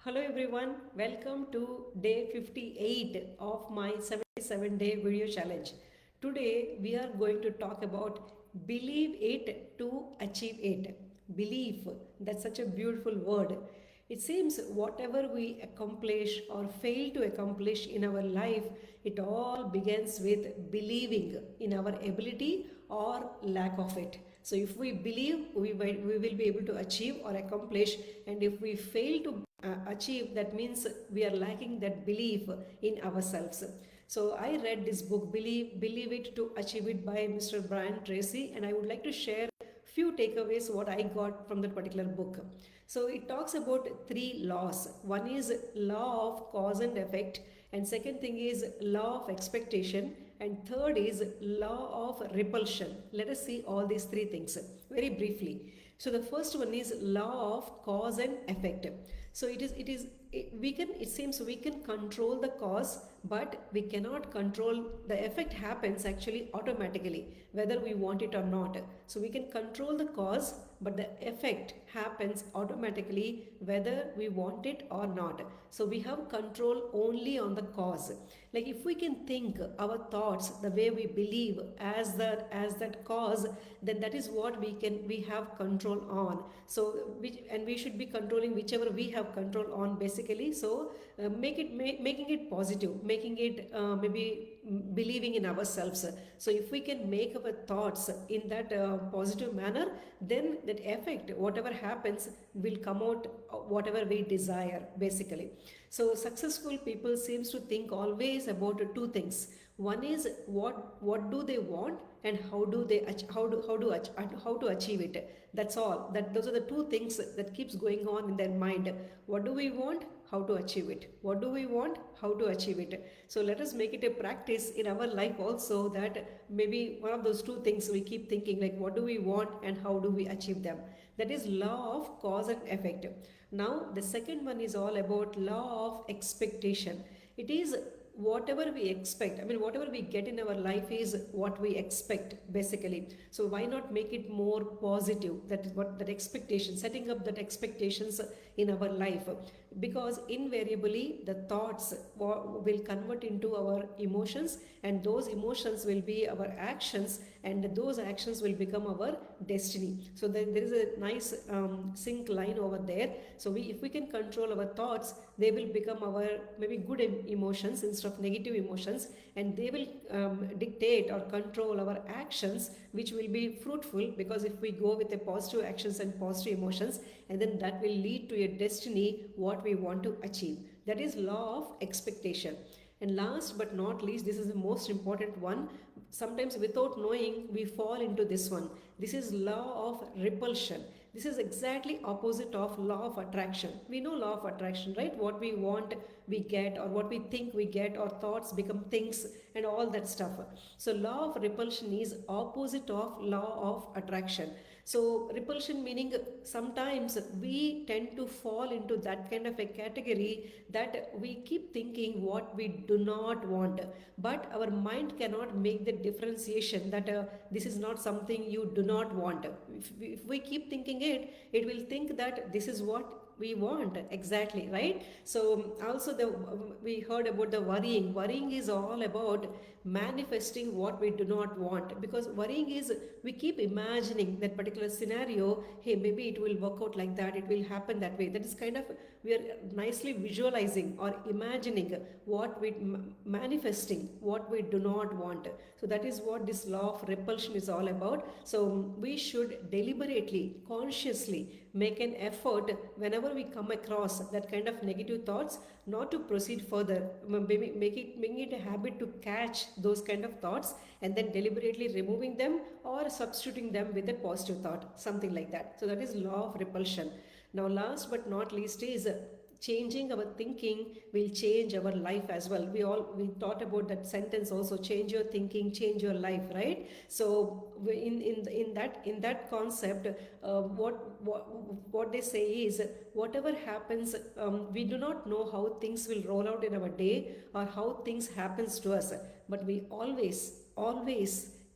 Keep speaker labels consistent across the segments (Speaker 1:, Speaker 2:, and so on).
Speaker 1: Hello everyone, welcome to day 58 of my 77-day video challenge. Today we are going to talk about believe it to achieve it. Belief, that's such a beautiful word. It seems whatever we accomplish or fail to accomplish in our life, it all begins with believing in our ability or lack of it. So if we believe, we will be able to achieve or accomplish, and if we fail to achieve, that means we are lacking that belief in ourselves. So I read this book, Believe It to Achieve It by Mr. Brian Tracy, and I would like to share few takeaways what I got from that particular book. So it talks about three laws. One is law of cause and effect, and second thing is law of expectation, and third is law of repulsion. Let us see all these three things very briefly. So the first one is law of cause and effect. So it seems we can control the cause, but we cannot control the effect. Happens actually automatically whether we want it or not. So we can control the cause, but the effect happens automatically whether we want it or not. So we have control only on the cause. Like if we can think our thoughts the way we believe as that cause, then that is what we have control on. So we should be controlling whichever we have control on basically. So making it positive, making it maybe believing in ourselves. So if we can make our thoughts in that positive manner, then that effect, whatever happens, will come out whatever we desire basically. So successful people seems to think always about two things. One is what do they want, and how to achieve it. That's all. Those are the two things that keeps going on in their mind. What do we want? How to achieve it? What do we want? How to achieve it? So let us make it a practice in our life also, that maybe one of those two things we keep thinking, like what do we want and how do we achieve them. That is law of cause and effect. Now the second one is all about law of expectation. It is whatever we expect. I mean, whatever we get in our life is what we expect basically. So why not make it more positive? That is what that expectation, setting up that expectations in our life, because invariably the thoughts will convert into our emotions, and those emotions will be our actions, and those actions will become our destiny. So there is a nice sync line over there. So if we can control our thoughts, they will become our maybe good emotions instead of negative emotions, and they will dictate or control our actions, which will be fruitful, because if we go with the positive actions and positive emotions, and then that will lead to a destiny what we want to achieve. That is law of expectation. And last but not least, this is the most important one. Sometimes without knowing, we fall into this one. This is law of repulsion. This is exactly opposite of law of attraction. We know law of attraction, right? What we want, we get, or what we think we get, or thoughts become things, and all that stuff. So law of repulsion is opposite of law of attraction. So repulsion meaning sometimes we tend to fall into that kind of a category, that we keep thinking what we do not want, but our mind cannot make the differentiation that this is not something you do not want. If we keep thinking it, it will think that this is what we want exactly, right? So also we heard about the worrying is all about manifesting what we do not want, because worrying is we keep imagining that particular scenario. Hey, maybe it will work out like that, it will happen that way. That is kind of, we are nicely visualizing or imagining what we manifesting what we do not want. So that is what this law of repulsion is all about. So we should deliberately, consciously make an effort whenever we come across that kind of negative thoughts, not to proceed further. Maybe making it a habit to catch those kind of thoughts, and then deliberately removing them or substituting them with a positive thought, something like that. So that is law of repulsion. Now last but not least is changing our thinking will change our life as well. We thought about that sentence also, change your thinking, change your life, right? So in that concept, what they say is, whatever happens, we do not know how things will roll out in our day or how things happens to us, but we always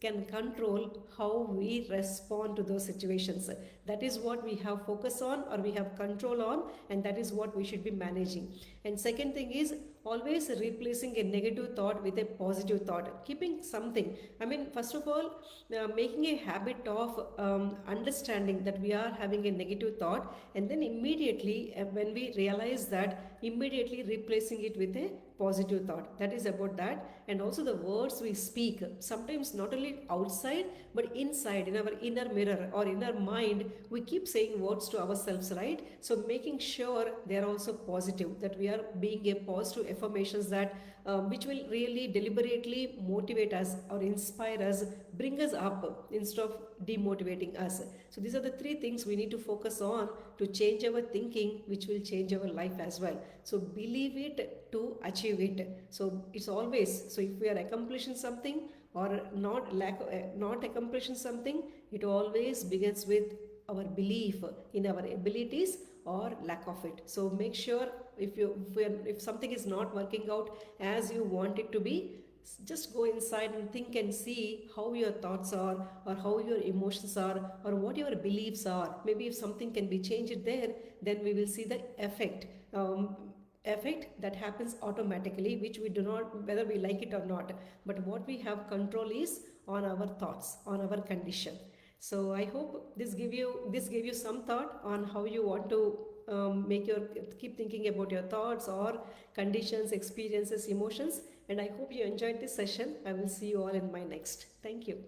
Speaker 1: can control how we respond to those situations. That is what we have focus on or we have control on, and that is what we should be managing. And second thing is always replacing a negative thought with a positive thought, keeping something. I mean, first of all, making a habit of understanding that we are having a negative thought, and then immediately when we realize that, immediately replacing it with a positive thought. That is about that. And also the words we speak, sometimes not only outside but inside, in our inner mirror or inner mind, we keep saying words to ourselves, right? So making sure they are also positive, that we are being a positive affirmations that which will really deliberately motivate us or inspire us, bring us up instead of demotivating us. So these are the three things we need to focus on to change our thinking, which will change our life as well. So believe it to achieve it. So it's always, so if we are accomplishing something or not accomplishing something, it always begins with our belief in our abilities or lack of it. So make sure if something is not working out as you want it to be, just go inside and think and see how your thoughts are or how your emotions are or what your beliefs are. Maybe if something can be changed there, then we will see the effect that happens automatically, which we do not, whether we like it or not. But what we have control is on our thoughts, on our condition. So I hope this gave you some thought on how you want to make your keep thinking about your thoughts or conditions, experiences, emotions. And I hope you enjoyed this session. I will see you all in my next. Thank you.